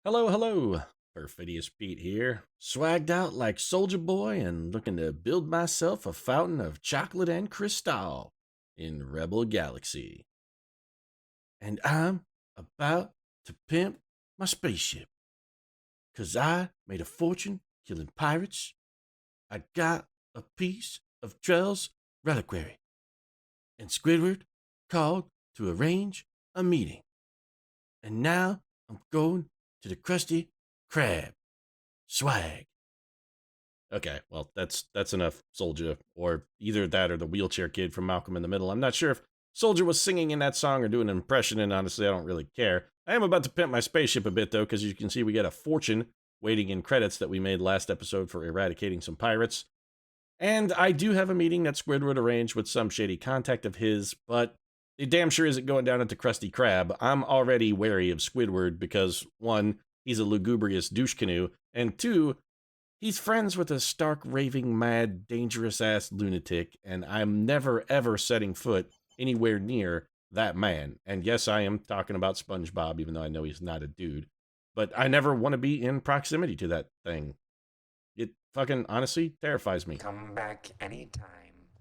Hello, hello. Perfidious Pete here, swagged out like Soldier Boy and looking to build myself a fountain of chocolate and crystal in Rebel Galaxy. And I'm about to pimp my spaceship, 'cause I made a fortune killing pirates. I got a piece of Trell's reliquary, and Squidward called to arrange a meeting. And now I'm going to the Krusty Krab. Swag. Okay, well, that's enough, Soldier. Or either that or the wheelchair kid from Malcolm in the Middle. I'm not sure if Soldier was singing in that song or doing an impression, and honestly, I don't really care. I am about to pimp my spaceship a bit, though, because you can see we got a fortune waiting in credits that we made last episode for eradicating some pirates. And I do have a meeting that Squidward arranged with some shady contact of his, but it damn sure isn't going down at the Krusty Krab. I'm already wary of Squidward because, one, he's a lugubrious douche canoe, and two, he's friends with a stark, raving, mad, dangerous-ass lunatic, and I'm never, ever setting foot anywhere near that man. And yes, I am talking about SpongeBob, even though I know he's not a dude. But I never want to be in proximity to that thing. It fucking, honestly, terrifies me. Come back anytime.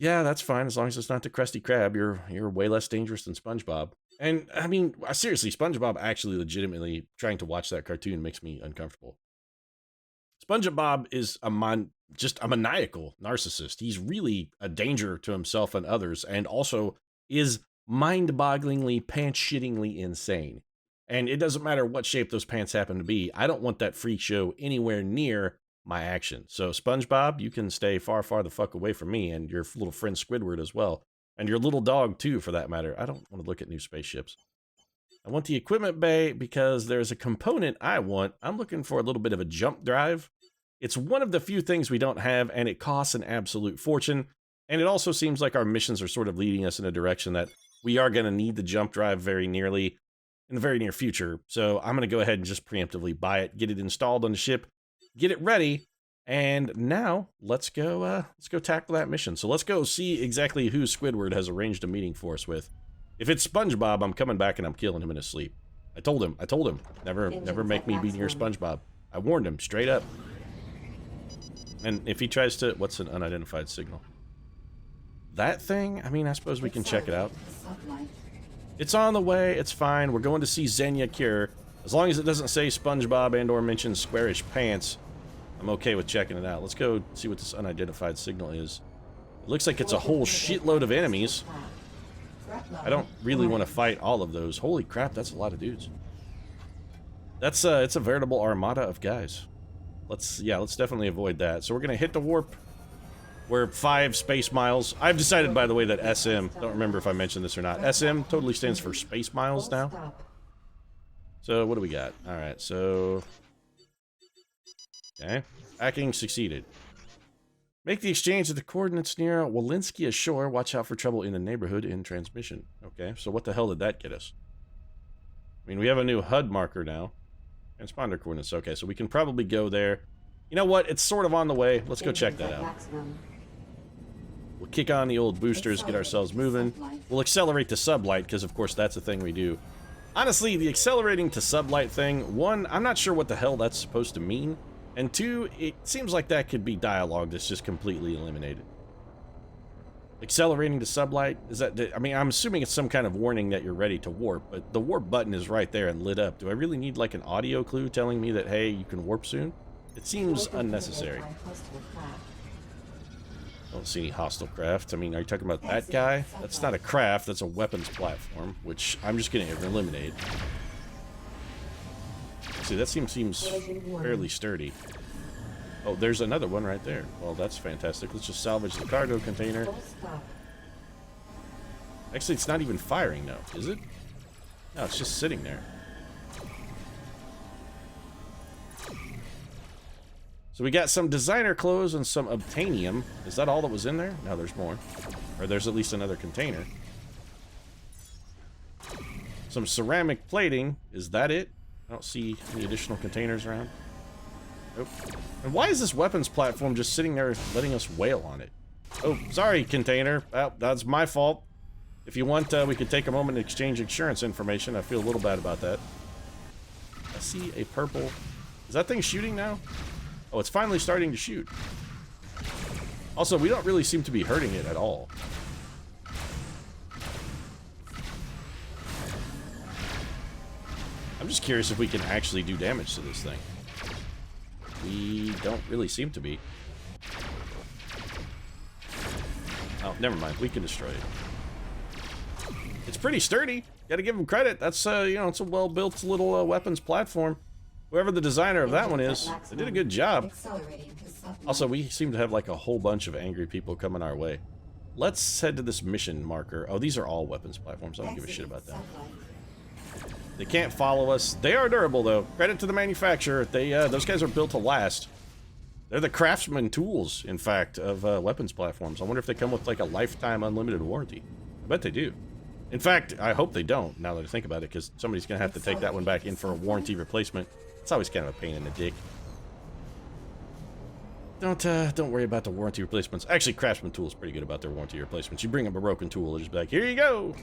Yeah, that's fine, as long as it's not the Krusty Krab. You're way less dangerous than SpongeBob. And, I mean, seriously, SpongeBob actually legitimately trying to watch that cartoon makes me uncomfortable. SpongeBob is just a maniacal narcissist. He's really a danger to himself and others, and also is mind-bogglingly, pants-shittingly insane. And it doesn't matter what shape those pants happen to be. I don't want that freak show anywhere near my action. So, SpongeBob, you can stay far, far the fuck away from me, and your little friend Squidward as well. And your little dog, too, for that matter. I don't want to look at new spaceships. I want the equipment bay because there's a component I want. I'm looking for a little bit of a jump drive. It's one of the few things we don't have, and it costs an absolute fortune. And it also seems like our missions are sort of leading us in a direction that we are going to need the jump drive in the very near future. So I'm going to go ahead and just preemptively buy it, get it installed on the ship, get it ready, and now let's go tackle that mission. So let's go see exactly who Squidward has arranged a meeting for us with. If it's SpongeBob, I'm coming back and I'm killing him in his sleep. I told him, never make me be near SpongeBob. I warned him straight up. And if he tries to, what's an unidentified signal? That thing? I mean, I suppose we can check it out. It's on the way, it's fine. We're going to see Xenia Cure. As long as it doesn't say SpongeBob and or mention squarish pants, I'm okay with checking it out. Let's go see what this unidentified signal is. It looks like it's a whole shitload of enemies. I don't really want to fight all of those. Holy crap, that's a lot of dudes. It's a veritable armada of guys. Let's definitely avoid that. So we're gonna hit the warp. We're 5 space miles. I've decided, by the way, that SM, don't remember if I mentioned this or not, SM totally stands for space miles now. So what do we got? Alright, so... okay. Hacking succeeded. Make the exchange at the coordinates near Walensky ashore. Watch out for trouble in the neighborhood in transmission. Okay, so what the hell did that get us? I mean, we have a new HUD marker now. Transponder coordinates. Okay, so we can probably go there. You know what? It's sort of on the way. Let's go check that out. We'll kick on the old boosters, get ourselves moving. We'll accelerate to sublight, because of course that's a thing we do. Honestly, the accelerating to sublight thing, one, I'm not sure what the hell that's supposed to mean. And two, it seems like that could be dialogue that's just completely eliminated. Accelerating to sublight, is that, I mean, I'm assuming it's some kind of warning that you're ready to warp, but the warp button is right there and lit up. Do I really need like an audio clue telling me that, hey, you can warp soon? It seems unnecessary. Don't see any hostile craft. I mean, are you talking about that guy? That's not a craft, that's a weapons platform, which I'm just getting eliminated. See, that seems fairly sturdy. Oh, there's another one right there. Well, that's fantastic. Let's just salvage the cargo container. Actually, it's not even firing now, is it? No, it's just sitting there. So we got some designer clothes and some obtainium. Is that all that was in there? No, there's more. Or there's at least another container. Some ceramic plating. Is that it? I don't see any additional containers around. Nope. And why is this weapons platform just sitting there letting us wail on it? Oh, sorry, container. Well, that's my fault. If you want, we could take a moment to exchange insurance information. I feel a little bad about that. I see a purple. Is that thing shooting now? Oh, it's finally starting to shoot. Also, we don't really seem to be hurting it at all. I'm just curious if we can actually do damage to this thing. We don't really seem to be. Oh, never mind. We can destroy it. It's pretty sturdy. Gotta give them credit. That's, you know, it's a well-built little weapons platform. Whoever the designer of that one is, they did a good job. Also, we seem to have like a whole bunch of angry people coming our way. Let's head to this mission marker. Oh, these are all weapons platforms. I don't give a shit about that. They can't follow us. They are durable, though. Credit to the manufacturer. They, those guys are built to last. They're the craftsman tools, in fact, of weapons platforms. I wonder if they come with like a lifetime unlimited warranty. I bet they do. In fact, I hope they don't, now that I think about it, because somebody's going to have to take that one back in for a warranty replacement. It's always kind of a pain in the dick. Don't worry about the warranty replacements. Actually, Craftsman Tool is pretty good about their warranty replacements. You bring them a broken tool, they'll just be like, here you go!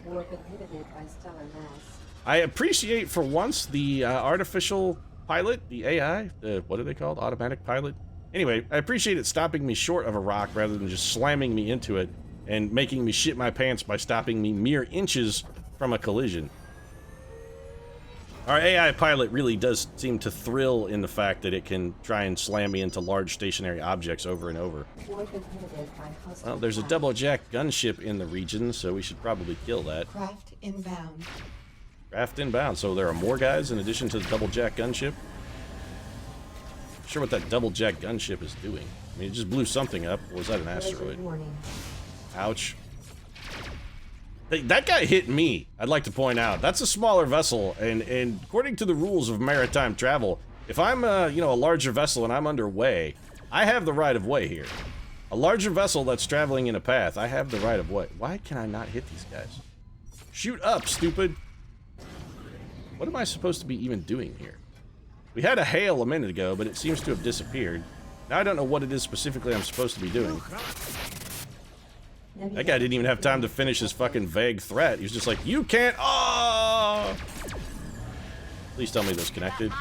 I appreciate, for once, the artificial pilot, the AI, what are they called? Automatic pilot? Anyway, I appreciate it stopping me short of a rock rather than just slamming me into it and making me shit my pants by stopping me mere inches from a collision. Our AI pilot really does seem to thrill in the fact that it can try and slam me into large stationary objects over and over. Well, there's a double-jack gunship in the region, so we should probably kill that. Craft inbound. Craft inbound, so there are more guys in addition to the double-jack gunship? Not sure what that double-jack gunship is doing. I mean, it just blew something up, or was that an asteroid? Ouch. Hey, that guy hit me, I'd like to point out. That's a smaller vessel, and according to the rules of maritime travel, if I'm, you know, a larger vessel and I'm underway, I have the right of way here. A larger vessel that's traveling in a path, I have the right of way. Why can I not hit these guys? Shoot up, stupid! What am I supposed to be even doing here? We had a hail a minute ago, but it seems to have disappeared. Now I don't know what it is specifically I'm supposed to be doing. That guy didn't even have time to finish his fucking vague threat. He was just like, you can't. Oh! Please tell me those connected.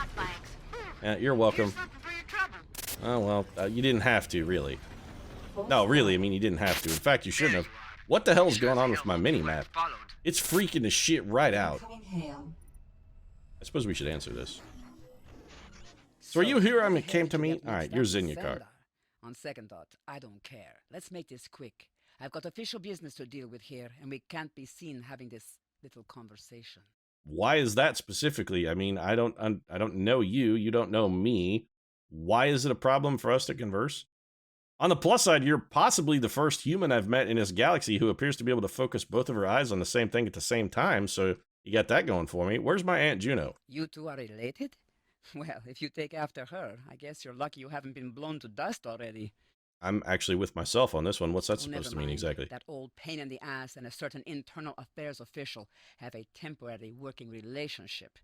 Yeah, you're welcome. Oh, well, you didn't have to, really. No, really, I mean, you didn't have to. In fact, you shouldn't have. What the hell is going on with my mini-map? It's freaking the shit right out. I suppose we should answer this. So are you here I came to meet? Alright, you're Zinyacar. On second thought, I don't care. Let's make this quick. I've got official business to deal with here, and we can't be seen having this little conversation. Why is that specifically? I mean, I don't know you. You don't know me. Why is it a problem for us to converse? On the plus side, you're possibly the first human I've met in this galaxy who appears to be able to focus both of her eyes on the same thing at the same time, so you got that going for me. Where's my Aunt Juno? You two are related? Well, if you take after her, I guess you're lucky you haven't been blown to dust already. I'm actually with myself on this one. What's that supposed to mean exactly? That old pain in the ass and a certain internal affairs official have a temporary working relationship.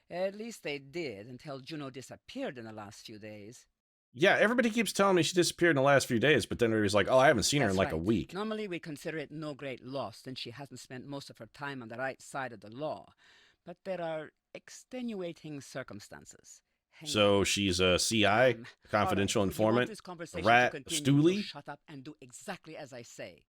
At least they did until Juno disappeared in the last few days. Yeah, everybody keeps telling me she disappeared in the last few days, but then everybody's like, oh, I haven't seen her in like a week. Normally we consider it no great loss since she hasn't spent most of her time on the right side of the law. But there are extenuating circumstances. So she's a CI, confidential informant, a rat, a stoolie? Shut up and do exactly as I say.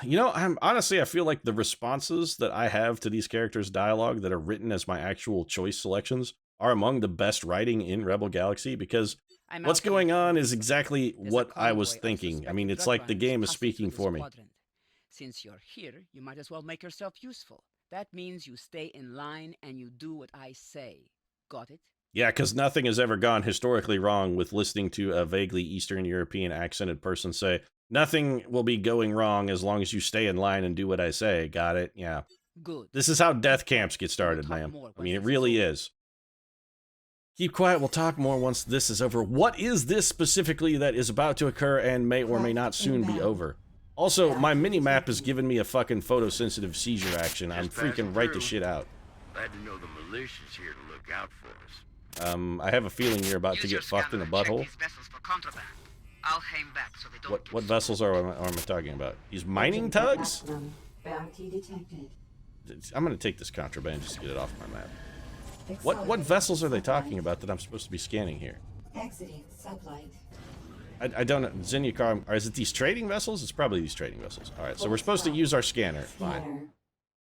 You know, honestly, I feel like the responses that I have to these characters' dialogue that are written as my actual choice selections are among the best writing in Rebel Galaxy, because what's going on is exactly what I was thinking. I mean, it's like the game is speaking for me. Since you're here, you might as well make yourself useful. That means you stay in line and you do what I say. Got it? Yeah, because nothing has ever gone historically wrong with listening to a vaguely Eastern European accented person say, nothing will be going wrong as long as you stay in line and do what I say. Got it? Yeah. Good. This is how death camps get started, ma'am. I mean, it really is. Keep quiet, we'll talk more once this is over. What is this specifically that is about to occur and may or may not soon be over? Also, my mini-map has given me a fucking photosensitive seizure action. I'm freaking right the shit out. Glad to know the militia's here to look out for us. I have a feeling you're about to get fucked in the butthole. I'll hang back so they don't What vessels are I talking about? These mining tugs? Bounty detected. I'm gonna take this contraband just to get it off my map. What vessels are they talking about that I'm supposed to be scanning here? Exiting sublight. I don't know. Xenia Car, or is it these trading vessels? It's probably these trading vessels. Alright, so we're supposed to use our scanner. Fine.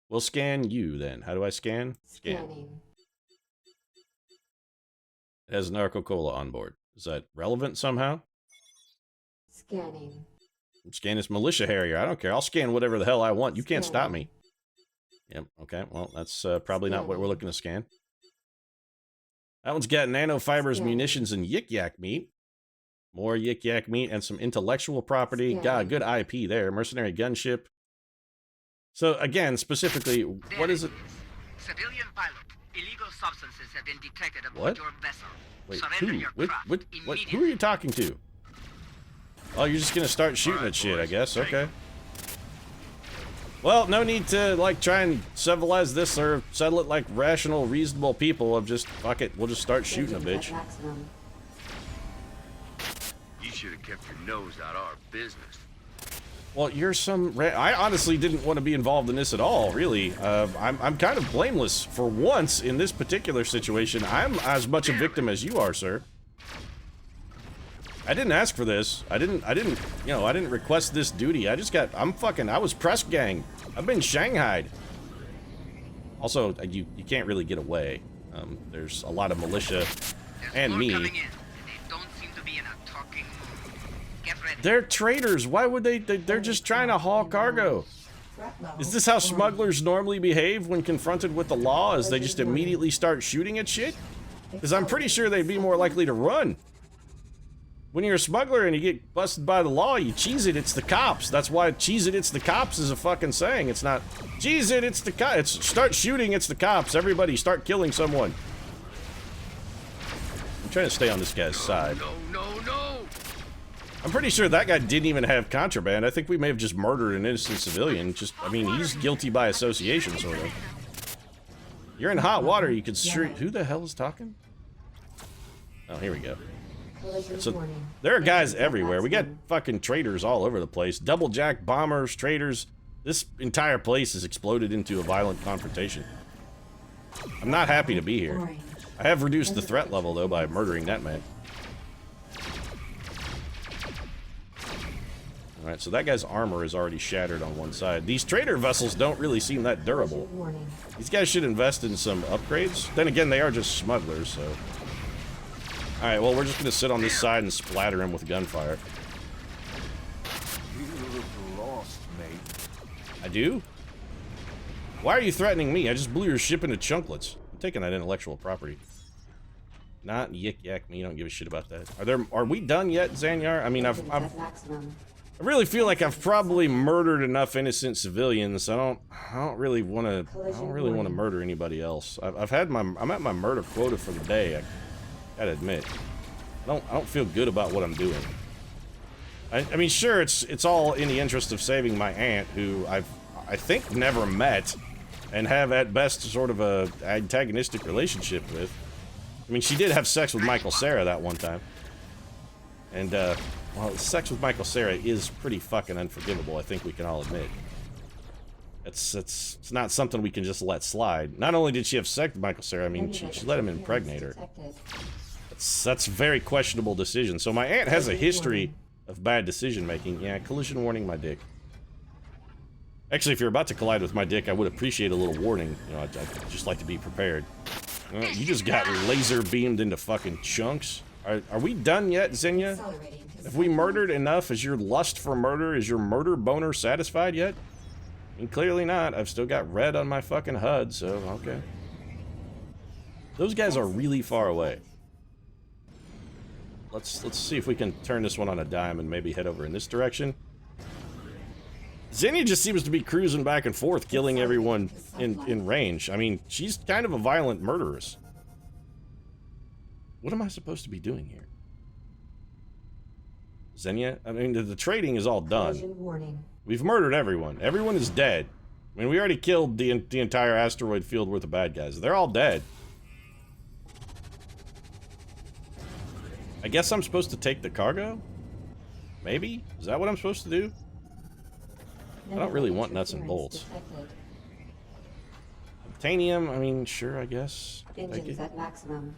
We'll scan you then. How do I scan? Scan. Scanning. It has Narco-Cola on board. Is that relevant somehow? Scanning. Scan this militia harrier. I don't care. I'll scan whatever the hell I want. You can't stop me. Yep, okay. Well, that's probably not what we're looking to scan. That one's got nanofibers, munitions, and yik-yak meat. More yik-yak meat and some intellectual property. God, good IP there. Mercenary gunship. So, again, specifically, what is it? Civilian pilot. Illegal substances have been detected What? aboard your vessel. Wait, Surrender who? your What, craft who are immediately. you talking to? Oh, you're just gonna start shooting at shit, I guess. Okay. Well, no need to, like, try and civilize this or settle it like rational, reasonable people of just, fuck it, we'll just start shooting a bitch. You should have kept your nose out of our business. Well, you're some... I honestly didn't want to be involved in this at all, really. I'm kind of blameless. For once, in this particular situation, I'm as much a victim as you are, sir. I didn't ask for this. I didn't, you know, I didn't request this duty. I was press gang. I've been shanghaied. Also, you can't really get away. There's a lot of militia and me. Coming in, and they don't seem to be in a talking mood. Get ready. They're traitors. Why would they're just trying to haul cargo. Is this how smugglers normally behave when confronted with the law? Is they just immediately start shooting at shit? Because I'm pretty sure they'd be more likely to run. When you're a smuggler and you get busted by the law, you cheese it, it's the cops. That's why cheese it, it's the cops is a fucking saying. It's not, cheese it, it's the cops. It's start shooting, it's the cops. Everybody start killing someone. I'm trying to stay on this guy's side. No. I'm pretty sure that guy didn't even have contraband. I think we may have just murdered an innocent civilian. I mean, he's guilty by association, sort of. You're in hot water, you could street. Who the hell is talking? Oh, here we go. So, there are guys everywhere. We got fucking traitors all over the place. Double jack bombers, traitors. This entire place has exploded into a violent confrontation. I'm not happy to be here. I have reduced the threat level, though, by murdering that man. Alright, so that guy's armor is already shattered on one side. These trader vessels don't really seem that durable. These guys should invest in some upgrades. Then again, they are just smugglers, so... Alright, well, we're just gonna sit on this side and splatter him with gunfire. You look lost, mate. I do? Why are you threatening me? I just blew your ship into chunklets. I'm taking that intellectual property. Not yik-yak me, you don't give a shit about that. Are we done yet, Zanyar? I mean, I really feel like I've probably murdered enough innocent civilians. I don't really want to murder anybody else. I'm at my murder quota for the day. I gotta admit, I don't feel good about what I'm doing. I mean, sure, it's all in the interest of saving my aunt, who I think never met, and have at best sort of a antagonistic relationship with. I mean, she did have sex with Michael Cera that one time, and well, sex with Michael Cera is pretty fucking unforgivable. I think we can all admit. It's not something we can just let slide. Not only did she have sex with Michael Cera, I mean, she let him impregnate her. That's a very questionable decision. So my aunt has a history of bad decision making. Yeah, collision warning, my dick. Actually, if you're about to collide with my dick, I would appreciate a little warning. You know, I'd just like to be prepared. You just got laser beamed into fucking chunks. Are we done yet, Xenia? Have we murdered enough? Is your lust for murder, is your murder boner satisfied yet? I mean, clearly not. I've still got red on my fucking HUD, so okay. Those guys are really far away. Let's see if we can turn this one on a dime and maybe head over in this direction. Xenia just seems to be cruising back and forth, killing everyone in range. I mean, she's kind of a violent murderess. What am I supposed to be doing here? Xenia? I mean, the trading is all done. We've murdered everyone. Everyone is dead. I mean, we already killed the entire asteroid field worth of bad guys. They're all dead. I guess I'm supposed to take the cargo? Maybe? Is that what I'm supposed to do? I don't really want nuts and bolts. Titanium, I mean, sure, I guess. Engines at maximum.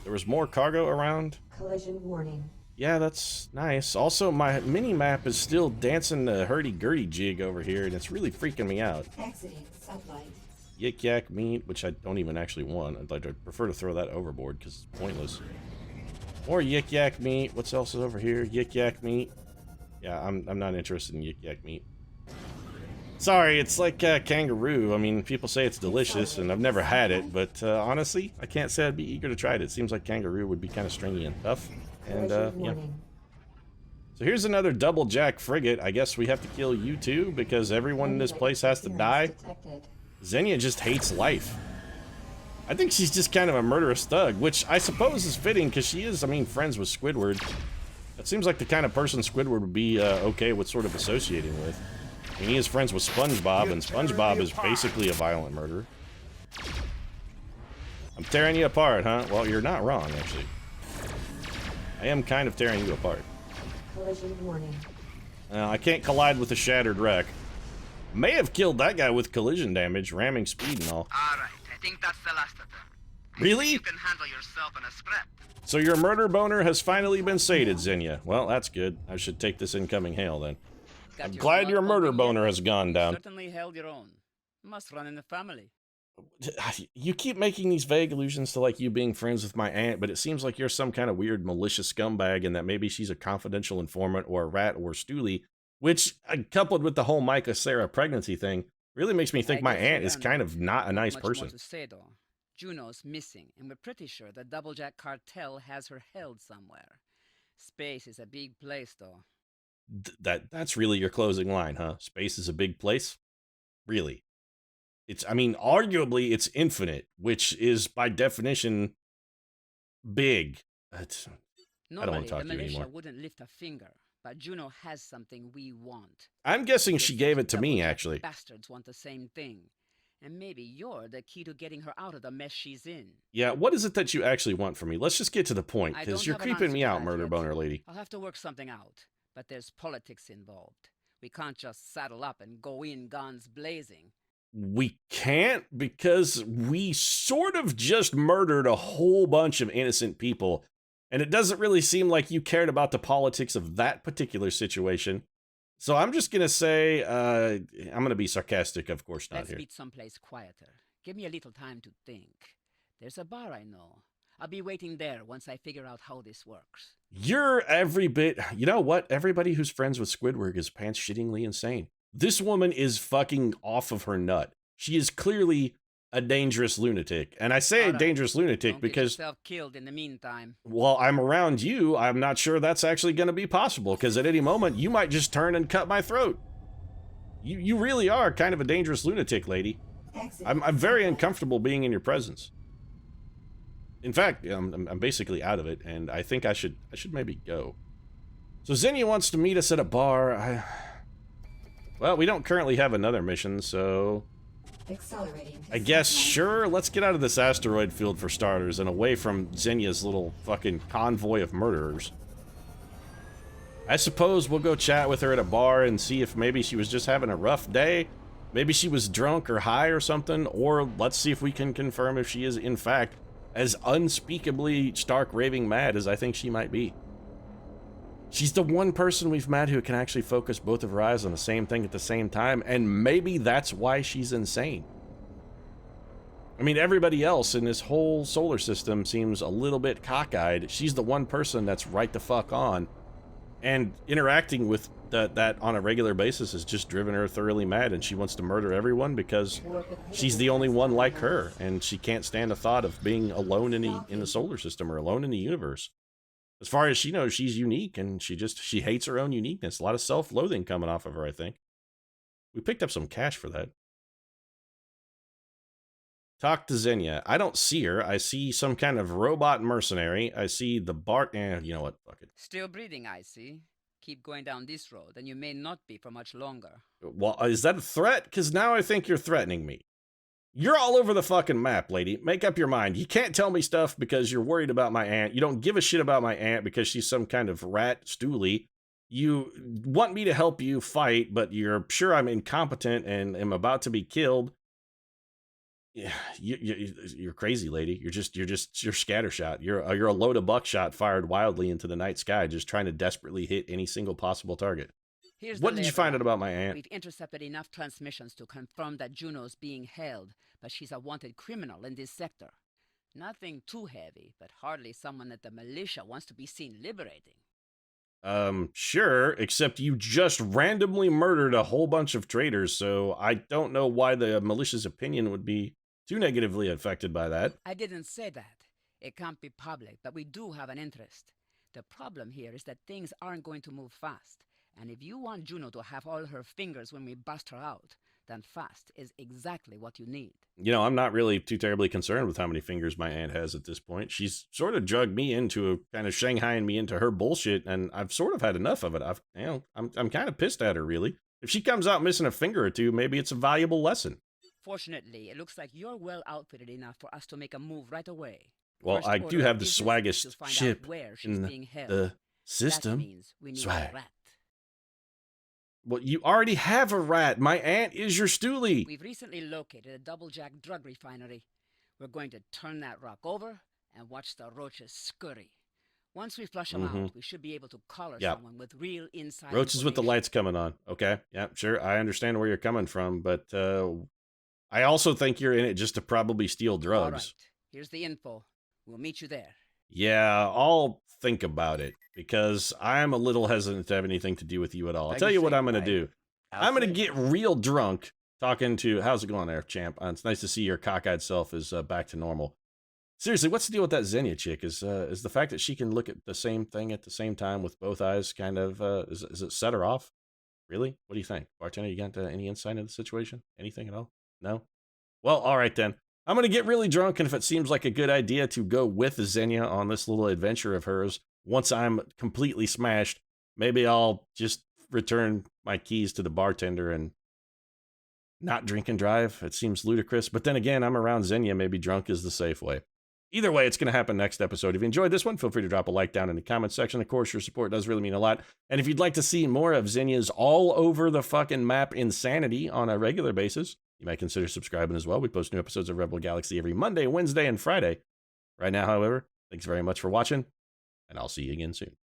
There was more cargo around. Collision warning. Yeah, that's nice. Also, my mini-map is still dancing the hurdy-gurdy jig over here, and it's really freaking me out. Exiting sublight. Yik yak meat, which I don't even actually want. I'd prefer to throw that overboard because it's pointless. More yik yak meat. What's else is over here? Yik yak meat. Yeah, I'm not interested in yik yak meat. Sorry, it's like kangaroo. I mean, people say it's delicious, and I've never had it, but honestly, I can't say I'd be eager to try it. It seems like kangaroo would be kind of stringy and tough. And yeah. So here's another double jack frigate. I guess we have to kill you too because everyone in this place has to die. Xenia just hates life. I think she's just kind of a murderous thug, which I suppose is fitting because she is, I mean, friends with Squidward. That seems like the kind of person Squidward would be okay with sort of associating with. I mean, he is friends with SpongeBob, and SpongeBob is basically a violent murderer. I'm tearing you apart, huh? Well, you're not wrong, actually. I am kind of tearing you apart. Collision warning. I can't collide with a shattered wreck. May have killed that guy with collision damage, ramming speed and all. Alright, I think that's the last of them. Really? You can handle yourself in a scrap. So your murder boner has finally been sated, Xenia. Well, that's good. I should take this incoming hail then. I'm glad your murder boner has gone down. Certainly held your own. Must run in the family. You keep making these vague allusions to like you being friends with my aunt, but it seems like you're some kind of weird malicious scumbag and that maybe she's a confidential informant or a rat or stoolie, which, coupled with the whole Micah Sarah pregnancy thing, really makes me think my aunt is kind of not a nice person. Much more to say, though. Juno's missing, and we're pretty sure the Doublejack cartel has her held somewhere. Space is a big place, though. That's really your closing line, huh? Space is a big place? Really? It's, I mean, arguably it's infinite, which is by definition big. I don't want to talk to you anymore. Wouldn't lift a finger, but Juno has something we want. I'm guessing she gave it to me, actually. Bastards want the same thing. And maybe you're the key to getting her out of the mess she's in. Yeah, what is it that you actually want from me? Let's just get to the point, because you're creeping me out, murder boner lady. I'll have to work something out, but there's politics involved. We can't just saddle up and go in guns blazing. We can't, because we sort of just murdered a whole bunch of innocent people, and it doesn't really seem like you cared about the politics of that particular situation. So I'm just gonna say, I'm gonna be sarcastic, of course not. Let's meet someplace quieter. Give me a little time to think. There's a bar I know. I'll be waiting there once I figure out how this works. You're every bit, you know what? Everybody who's friends with Squidward is pants-shittingly insane. This woman is fucking off of her nut. She is clearly a dangerous lunatic. And I say a dangerous lunatic because... Don't get yourself killed in the meantime. While I'm around you, I'm not sure that's actually going to be possible, because at any moment, you might just turn and cut my throat. You really are kind of a dangerous lunatic, lady. I'm very uncomfortable being in your presence. In fact, I'm basically out of it, and I think I should maybe go. So Xenia wants to meet us at a bar. Well, we don't currently have another mission, so... Accelerating. I guess, sure, let's get out of this asteroid field for starters, and away from Xenia's little fucking convoy of murderers. I suppose we'll go chat with her at a bar and see if maybe she was just having a rough day. Maybe she was drunk or high or something, or let's see if we can confirm if she is, in fact, as unspeakably stark raving mad as I think she might be. She's the one person we've met who can actually focus both of her eyes on the same thing at the same time, and maybe that's why she's insane. I mean, everybody else in this whole solar system seems a little bit cockeyed. She's the one person that's right the fuck on, and interacting with that on a regular basis has just driven her thoroughly mad, and she wants to murder everyone because she's the only one like her, and she can't stand the thought of being alone in the solar system or alone in the universe. As far as she knows, she's unique, and she hates her own uniqueness. A lot of self-loathing coming off of her, I think. We picked up some cash for that. Talk to Xenia. I don't see her. I see some kind of robot mercenary. I see the bar... you know what? Fuck it. Still breathing, I see. Keep going down this road, and you may not be for much longer. Well, is that a threat? Because now I think you're threatening me. You're all over the fucking map, lady. Make up your mind. You can't tell me stuff because you're worried about my aunt. You don't give a shit about my aunt because she's some kind of rat stoolie. You want me to help you fight, but you're sure I'm incompetent and am about to be killed. Yeah, you're crazy, lady. You're scattershot. You're a load of buckshot fired wildly into the night sky, just trying to desperately hit any single possible target. Here's What the did you lay of find the out about my land. aunt? We've intercepted enough transmissions to confirm that Juno's being held, but she's a wanted criminal in this sector. Nothing too heavy, but hardly someone that the militia wants to be seen liberating. Sure, except you just randomly murdered a whole bunch of traitors, so I don't know why the militia's opinion would be too negatively affected by that. I didn't say that. It can't be public, but we do have an interest. The problem here is that things aren't going to move fast, and if you want Juno to have all her fingers when we bust her out, then fast is exactly what you need. You know, I'm not really too terribly concerned with how many fingers my aunt has at this point. She's sort of drugged me into kind of shanghaiing me into her bullshit, and I've sort of had enough of it. I'm kind of pissed at her, really. If she comes out missing a finger or two, maybe it's a valuable lesson. Fortunately, it looks like you're well outfitted enough for us to make a move right away. Well, First I order do have of the business is swaggest to find out ship where she's in being held. the That system. means we need Swag. a rat. Well, you already have a rat. My aunt is your stoolie. We've recently located a double-jack drug refinery. We're going to turn that rock over and watch the roaches scurry. Once we flush them out, we should be able to collar someone with real inside Roaches with the information. lights coming on. Okay. Yeah, sure. I understand where you're coming from, but I also think you're in it just to probably steal All drugs. right, here's the info. We'll meet you there. Yeah, I'll think about it because I'm a little hesitant to have anything to do with you at all. I'll Like tell you you what say, I'm going to right. do. I'm going to get real drunk talking to, how's it going there, champ? It's nice to see your cockeyed self is back to normal. Seriously, what's the deal with that Xenia chick? Is the fact that she can look at the same thing at the same time with both eyes kind of, is it set her off? Really? What do you think? Bartender, you got any insight into the situation? Anything at all? No? Well, all right then. I'm going to get really drunk, and if it seems like a good idea to go with Xenia on this little adventure of hers, once I'm completely smashed, maybe I'll just return my keys to the bartender and not drink and drive. It seems ludicrous, but then again, I'm around Xenia, maybe drunk is the safe way. Either way, it's going to happen next episode. If you enjoyed this one, feel free to drop a like down in the comments section. Of course, your support does really mean a lot. And if you'd like to see more of Xenia's all over the fucking map insanity on a regular basis, you might consider subscribing as well. We post new episodes of Rebel Galaxy every Monday, Wednesday, and Friday. Right now, however, thanks very much for watching, and I'll see you again soon.